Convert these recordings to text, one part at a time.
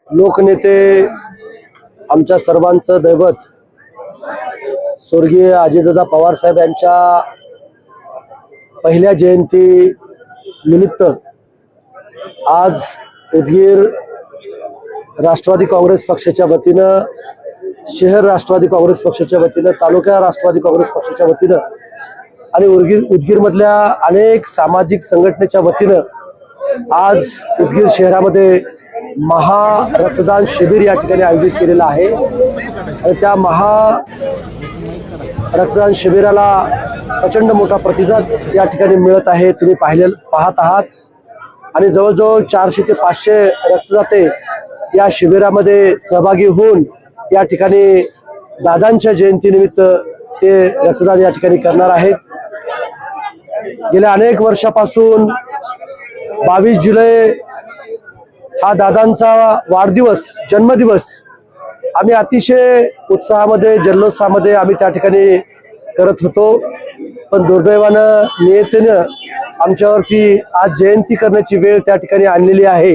लोकनेते आमच्या सर्वांचं दैवत स्वर्गीय अजितदादा पवार साहेब यांच्या पहिल्या जयंती निमित्त आज उदगीर राष्ट्रवादी काँग्रेस पक्षाच्या वतीनं, शहर राष्ट्रवादी काँग्रेस पक्षाच्या वतीनं, तालुका राष्ट्रवादी काँग्रेस पक्षाच्या वतीनं आणि उदगीरमधल्या अनेक सामाजिक संघटनेच्या वतीनं आज उदगीर शहरामध्ये महा रक्तदान शिबिर या ठिकाणी आयोजित केलेलं आहे आणि त्या महा रक्तदान शिबिराला प्रचंड मोठा प्रतिसाद या ठिकाणी मिळत आहे, तुम्ही पाहत आहात। आणि जवळजवळ 400 ते 500 रक्तदाते या शिबिरामध्ये सहभागी होऊन या ठिकाणी दादांच्या जयंतीनिमित्त ते रक्तदान या ठिकाणी करणार आहेत। गेल्या अनेक वर्षापासून 22 जुलै हा दादांचा वाढदिवस, जन्मदिवस आम्ही अतिशय उत्साहामध्ये, जल्लोषामध्ये आम्ही त्या ठिकाणी करत होतो, पण दुर्दैवानं नियतीनं आमच्यावरती आज जयंती करण्याची वेळ त्या ठिकाणी आणलेली आहे।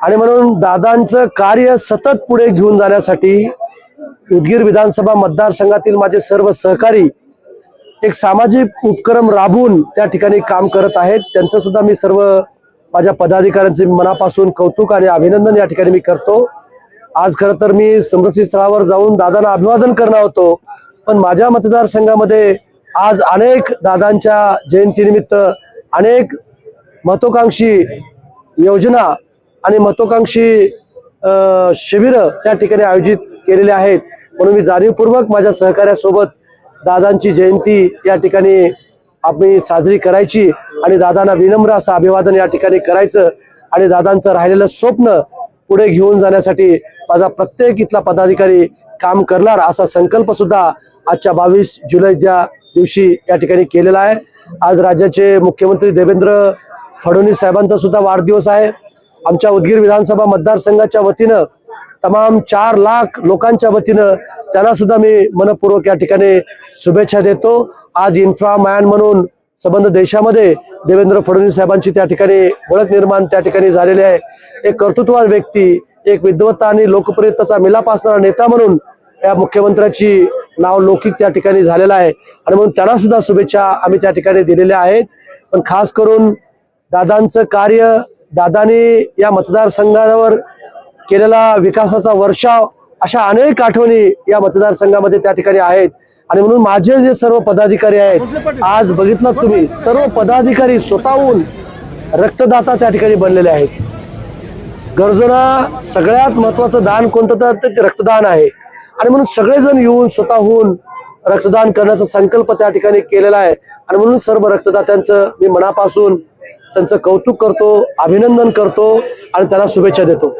आणि म्हणून दादांचं कार्य सतत पुढे घेऊन जाण्यासाठी उदगीर विधानसभा मतदारसंघातील माझे सर्व सहकारी एक सामाजिक उपक्रम राबवून त्या ठिकाणी काम करत आहेत। त्यांचं सुद्धा मी सर्व माझ्या पदाधिकाऱ्यांचे मनापासून कौतुक आणि अभिनंदन या ठिकाणी मी करतो। आज खरं तर मी स्मृती स्थळावर जाऊन दादांना अभिवादन करणार होतो, पण माझ्या मतदारसंघामध्ये आज अनेक दादांच्या जयंतीनिमित्त अनेक महत्वाकांक्षी योजना आणि महत्वाकांक्षी शिबिरं त्या ठिकाणी आयोजित केलेले आहेत। म्हणून मी जाणीवपूर्वक माझ्या सहकार्यासोबत दादांची जयंती या ठिकाणी आम्ही साजरी करायची आणि दादांना विनम्र असं अभिवादन या ठिकाणी करायचं आणि दादांचं राहिलेलं स्वप्न पुढे घेऊन जाण्यासाठी माझा प्रत्येक इथला पदाधिकारी काम करणार असा संकल्प सुद्धा आजच्या 22 जुलैच्या दिवशी या ठिकाणी केलेला आहे। आज राज्याचे मुख्यमंत्री देवेंद्र फडणवीस साहेबांचा सुद्धा वाढदिवस आहे। आमच्या उदगीर विधानसभा मतदारसंघाच्या वतीनं तमाम 4 लाख लोकांच्या वतीनं त्यांना सुद्धा मी मनपूर्वक या ठिकाणी शुभेच्छा देतो। आज इन्फ्रा मॅन म्हणून संबंध देशामध्ये देवेंद्र फडणवीस साहेबांची त्या ठिकाणी ओळख निर्माण त्या ठिकाणी झालेली आहे। एक कर्तृत्ववान व्यक्ती, एक विद्वत्ता आणि लोकप्रियतेचा मिलाप असणारा नेता म्हणून या मुख्यमंत्र्याची नाव लौकिक त्या ठिकाणी झालेला आहे आणि म्हणून त्यांना सुद्धा शुभेच्छा आम्ही त्या ठिकाणी दिलेल्या आहेत। पण खास करून दादांचं कार्य, दादांनी या मतदारसंघावर केलेला विकासाचा वर्षाव, अशा अनेक आठवणी या मतदारसंघामध्ये त्या ठिकाणी आहेत। आणि म्हणून माझे जे सर्व पदाधिकारी आहेत, आज बघितलं तुम्ही, सर्व पदाधिकारी स्वतःहून रक्तदाता त्या ठिकाणी बनलेले आहेत। गरजूंना सगळ्यात महत्वाचं दान कोणतं तर ते रक्तदान आहे आणि म्हणून सगळेजण येऊन स्वतःहून रक्तदान करण्याचा संकल्प त्या ठिकाणी केलेला आहे आणि म्हणून सर्व रक्तदात्यांचं मी मनापासून त्यांचं कौतुक करतो, अभिनंदन करतो आणि त्यांना शुभेच्छा देतो।